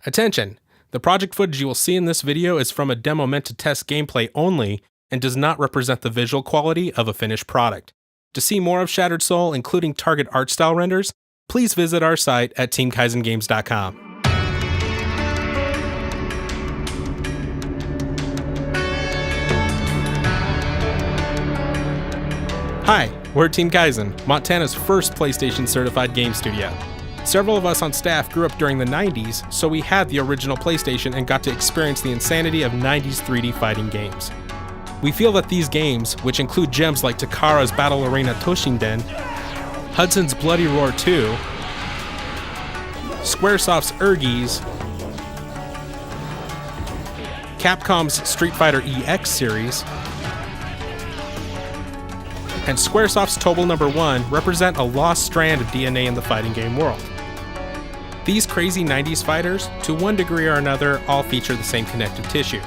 Attention! The project footage you will see in this video is from a demo meant to test gameplay only and does not represent the visual quality of a finished product. To see more of Shattered Soul, including target art style renders, please visit our site at teamkaizengames.com. Hi, we're Team Kaizen, Montana's first PlayStation certified game studio. Several of us on staff grew up during the 90s, so we had the original PlayStation and got to experience the insanity of 90s 3D fighting games. We feel that these games, which include gems like Takara's Battle Arena Toshinden, Hudson's Bloody Roar 2, Squaresoft's Urges, Capcom's Street Fighter EX series, and Squaresoft's Tobal No. 1 represent a lost strand of DNA in the fighting game world. These crazy 90s fighters, to one degree or another, all feature the same connective tissue.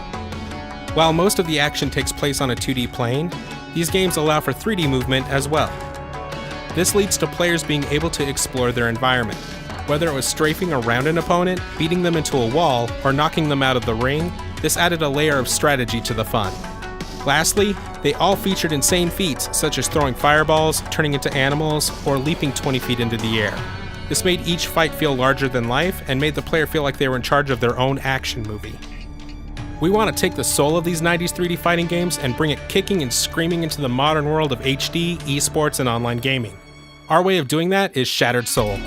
While most of the action takes place on a 2D plane, these games allow for 3D movement as well. This leads to players being able to explore their environment. Whether it was strafing around an opponent, beating them into a wall, or knocking them out of the ring, this added a layer of strategy to the fun. Lastly, they all featured insane feats such as throwing fireballs, turning into animals, or leaping 20 feet into the air. This made each fight feel larger than life and made the player feel like they were in charge of their own action movie. We want to take the soul of these 90s 3D fighting games and bring it kicking and screaming into the modern world of HD, esports, and online gaming. Our way of doing that is Shattered Soul.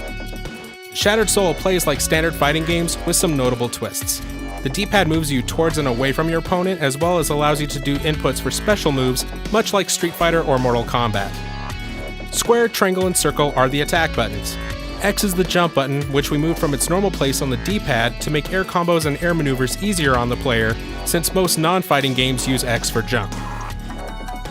Shattered Soul plays like standard fighting games with some notable twists. The D-pad moves you towards and away from your opponent, as well as allows you to do inputs for special moves, much like Street Fighter or Mortal Kombat. Square, triangle, and circle are the attack buttons. X is the jump button, which we move from its normal place on the D-pad to make air combos and air maneuvers easier on the player, since most non-fighting games use X for jump.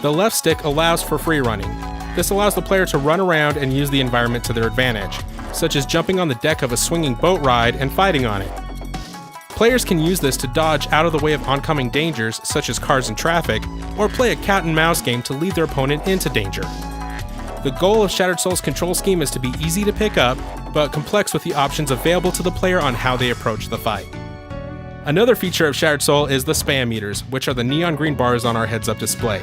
The left stick allows for free running. This allows the player to run around and use the environment to their advantage, such as jumping on the deck of a swinging boat ride and fighting on it. Players can use this to dodge out of the way of oncoming dangers, such as cars and traffic, or play a cat and mouse game to lead their opponent into danger. The goal of Shattered Soul's control scheme is to be easy to pick up, but complex with the options available to the player on how they approach the fight. Another feature of Shattered Soul is the spam meters, which are the neon green bars on our heads-up display.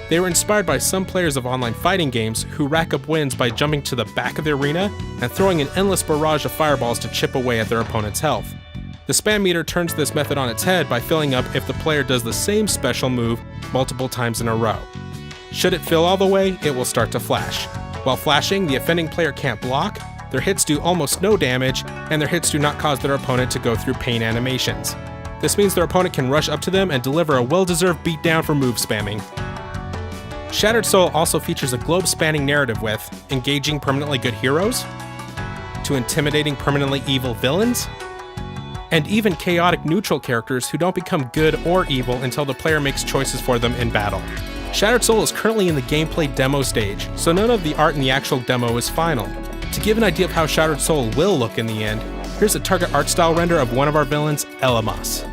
They were inspired by some players of online fighting games who rack up wins by jumping to the back of the arena and throwing an endless barrage of fireballs to chip away at their opponent's health. The spam meter turns this method on its head by filling up if the player does the same special move multiple times in a row. Should it fill all the way, it will start to flash. While flashing, the offending player can't block, their hits do almost no damage, and their hits do not cause their opponent to go through pain animations. This means their opponent can rush up to them and deliver a well-deserved beatdown for move spamming. Shattered Soul also features a globe-spanning narrative with engaging permanently good heroes, to intimidating permanently evil villains, and even chaotic neutral characters who don't become good or evil until the player makes choices for them in battle. Shattered Soul is currently in the gameplay demo stage, so none of the art in the actual demo is final. To give an idea of how Shattered Soul will look in the end, here's a target art style render of one of our villains, Elamos.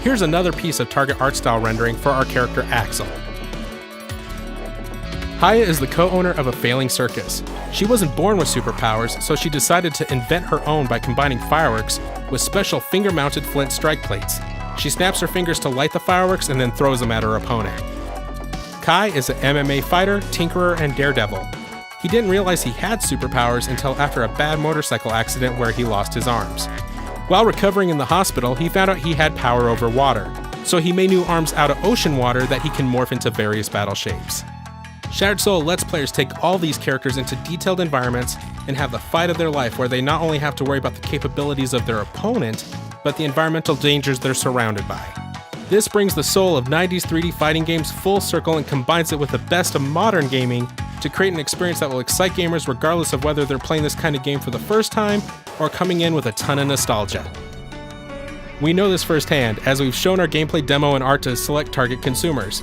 Here's another piece of target art style rendering for our character Axel. Haya is the co-owner of a failing circus. She wasn't born with superpowers, so she decided to invent her own by combining fireworks with special finger-mounted flint strike plates. She snaps her fingers to light the fireworks and then throws them at her opponent. Kai is an MMA fighter, tinkerer, and daredevil. He didn't realize he had superpowers until after a bad motorcycle accident where he lost his arms. While recovering in the hospital, he found out he had power over water, so he made new arms out of ocean water that he can morph into various battle shapes. Shattered Soul lets players take all these characters into detailed environments and have the fight of their life where they not only have to worry about the capabilities of their opponent, but the environmental dangers they're surrounded by. This brings the soul of 90s 3D fighting games full circle and combines it with the best of modern gaming to create an experience that will excite gamers regardless of whether they're playing this kind of game for the first time or coming in with a ton of nostalgia. We know this firsthand, as we've shown our gameplay demo and art to select target consumers.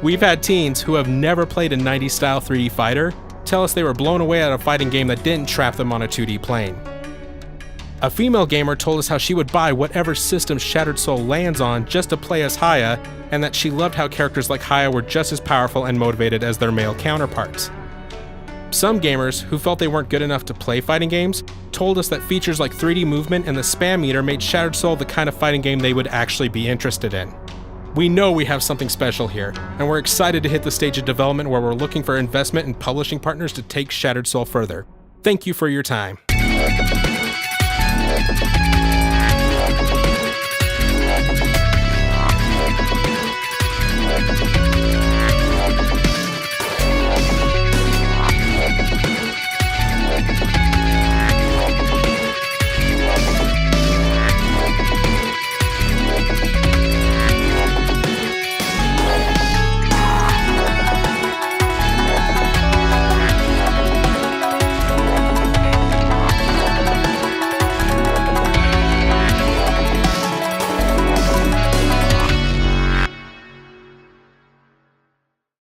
We've had teens who have never played a 90s style 3D fighter tell us they were blown away at a fighting game that didn't trap them on a 2D plane. A female gamer told us how she would buy whatever system Shattered Soul lands on just to play as Haya, and that she loved how characters like Haya were just as powerful and motivated as their male counterparts. Some gamers who felt they weren't good enough to play fighting games told us that features like 3D movement and the spam meter made Shattered Soul the kind of fighting game they would actually be interested in. We know we have something special here, and we're excited to hit the stage of development where we're looking for investment and publishing partners to take Shattered Soul further. Thank you for your time.